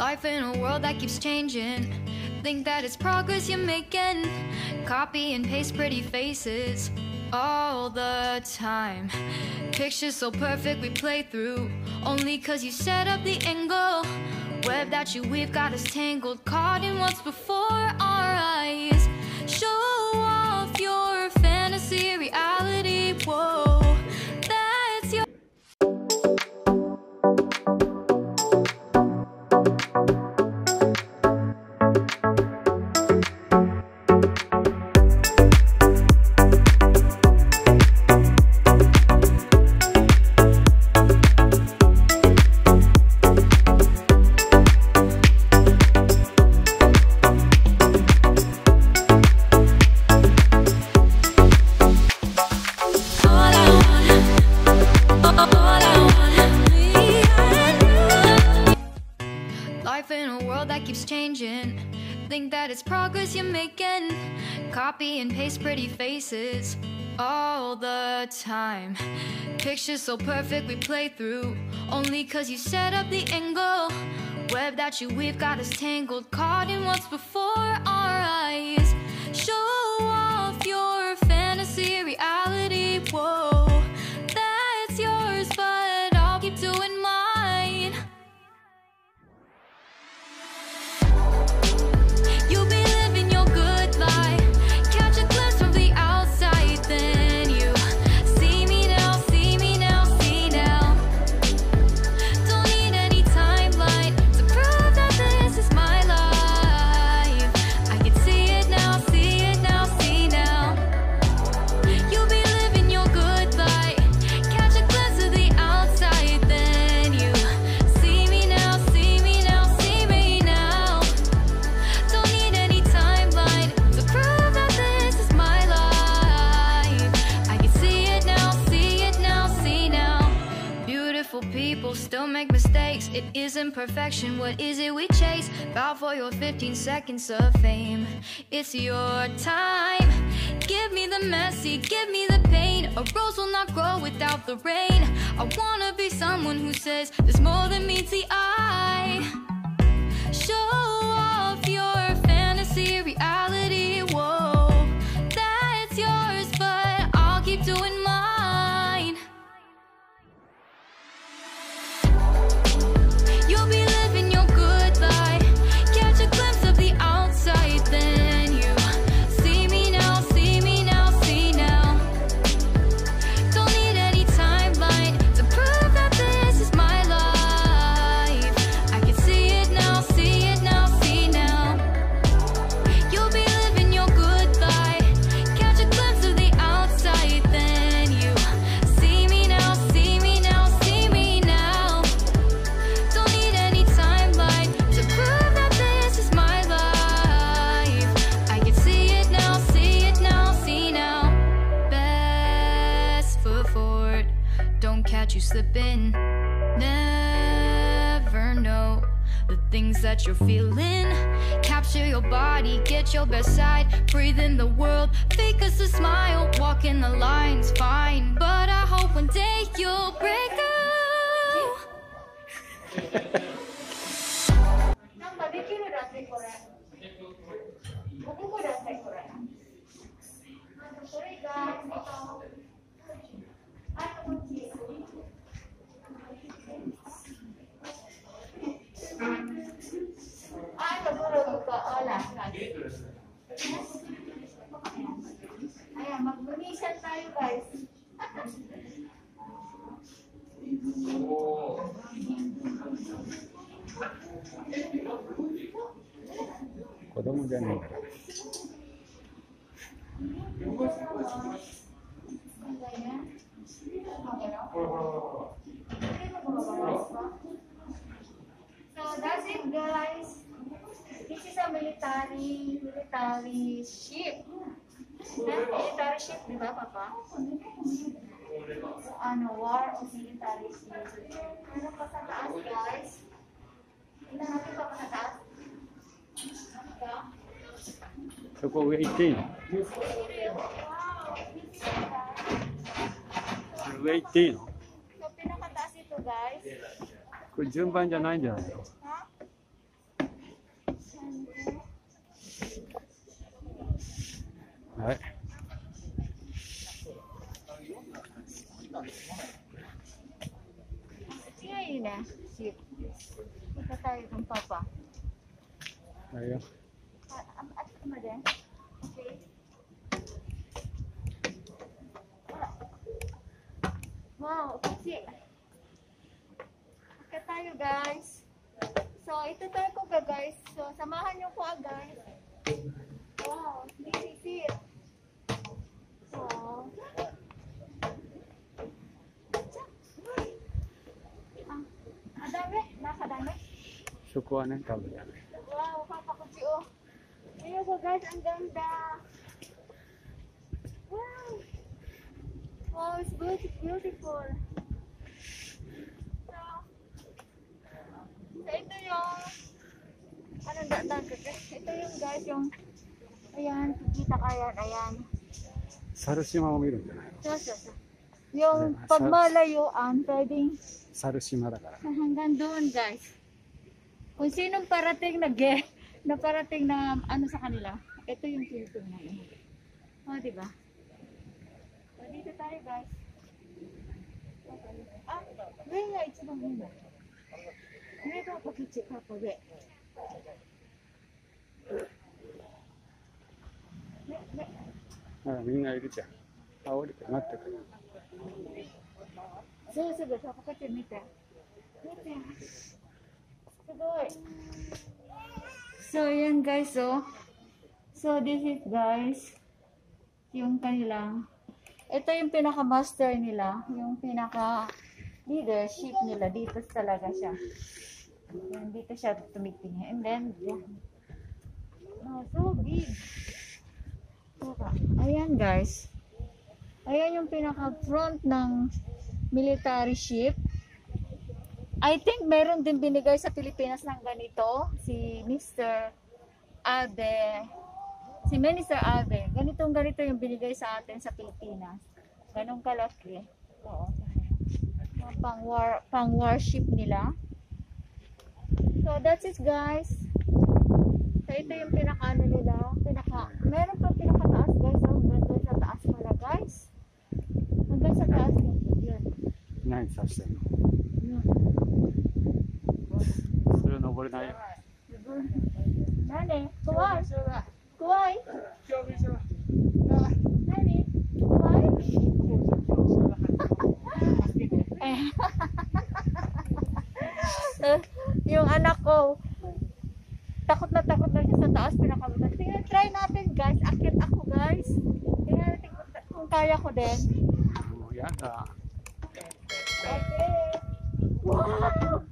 Life in a world that keeps changing. Think that it's progress you're making. Copy and paste pretty faces all the time. Pictures so perfect we play through, only cause you set up the angle. Web that you weave got us tangled, caught in what's before our eyes. Show off your fantasy reality, whoa, that's your... Life in a world that keeps changing. Think that it's progress you're making. Copy and paste pretty faces all the time. Pictures so perfect we play through, only cause you set up the angle. Web that you weave got us tangled, caught in what's before our eyes. Show off your fantasy reality, whoa, that's yours, but I'll keep doing mine. You'll be living your good life, catch a glimpse from the outside, then you see me now, see me now, see now. Don't need any timeline to prove that this is my life. I can see it now, see it now, see now. You'll be living your good life, catch a glimpse of the outside, then you see me now, see me now, see me now. Don't need any timeline to prove that this is my life. I can see it now, see it now, see now. Beautiful people still make mistakes. It isn't perfection, what is it we chase? Bow for your 15 seconds of fame. It's your time. Give me the messy, give me the pain. A rose will not grow without the rain. I wanna be someone who says there's more than meets the eye. Show off your fantasy reality, whoa, that's yours, but I'll keep doing mine. You'll be living your good life, catch a glimpse of the outside, then you see me now, see me now, see now. Don't need any timeline to prove that this is my life. I can see it now, see it now, see now. You'll be living your good life, catch a glimpse of the outside, then you see me now, see me now, see me now. Don't need any timeline to prove that this is my life. I can see it now, see it now, see now. Best foot forward, don't catch you slipping. Never know the things that you're feeling. Capture your body, get your best side. Breathe in the world, fake us a smile. Walk in the lines, fine, but I hope one day you'll break through. Ayan, mag-donation tayo, guys. So that's it, guys. This is a military ship. Military ship, di ba, Papa? Ano, war of military ship. Ano pa sa taas, guys? Tingnan natin pa sa taas. So go 18. Wow, 18. So pinakataas ito, guys. 그順番じゃないんじゃないの?はい。Sige na. Ship. Punta tayo ng papa. Ayo. At mo din? Okay. Wow, kasi. Okay tayo guys. So, ito tayo ko guys. So, samahan niyo ko guys. Wow, really fit. Wow. Adami, nakadami. そこはね、多分やね。 Wow, papakutsi oh. Ayun ko guys, ang ganda. Wow. Wow, it's beautiful. So ito yung anong daan ito yung guys, yung ayan, kikita ka yan, ayan. 猿島を見るんじゃないの？ So. Yung pagmalayuan, pwedeng 猿島だから。 hanggang doon guys. Kung sinong parating na parating na ano sa kanila, ito yung tinitingnan. O, diba? O, dito tayo guys. Ah, gaya nga, ito bang muna. Gaya ka pakichik ka po, gaya. Gaya. あら、みんないるじゃん。あ、降りて、待ってくれ。そうすぐパパちゃん見て。見て。すごい。So, yan guys, oh. So, this is guys, yung kanilang, ito yung pinaka-master nila, yung pinaka-leadership nila. Dito talaga siya. Yan, dito siya tumitingin. And then, yan. Oh, so big. Ayan guys. Ayan yung pinaka-front ng military ship. I think meron din binigay sa Pilipinas ng ganito. Si Mr. Abe. Si Minister Abe. Ganito yung binigay sa atin sa Pilipinas. Ganong kalaki. Oo. Pang warship nila. So that's it guys. So ito yung pinaka-ano nila. Meron pa pinaka-taas guys. Hanggang doon sa taas pala guys. Hanggang sa taas yun. 何さしてんの？ Yun. それ登れないよ。 Nani? Kuwai? Kuwai? Nani? Kuwai? Yung anak ko, takot na siya sa taas, pinakabutan. Tingnan, try natin guys. Akit ako guys. Tingnan natin kung kaya ko din. もうやだ。 Okay. Wow!